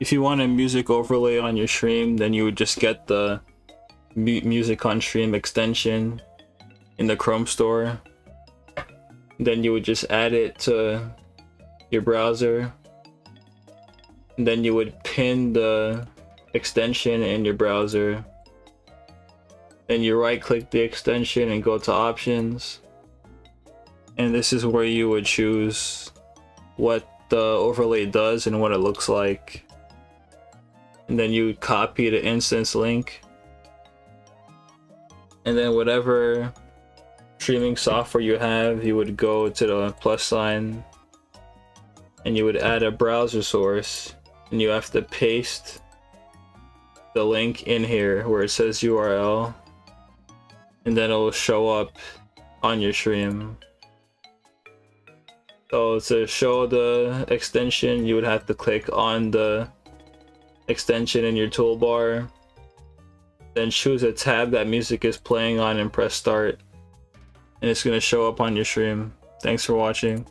If you want a music overlay on your stream, then you would just get the music on stream extension in the Chrome store. Then you would just add it to your browser. And then you would pin the extension in your browser. Then you right click the extension and go to options. And this is where you would choose what the overlay does and what it looks like. And then you would copy the instance link. And then whatever streaming software you have, you would go to the plus sign and you would add a browser source, and you have to paste the link in here where it says URL, and then it will show up on your stream. So to show the extension, you would have to click on the extension in your toolbar, then choose a tab that music is playing on and press start, and it's going to show up on your stream. Thanks for watching.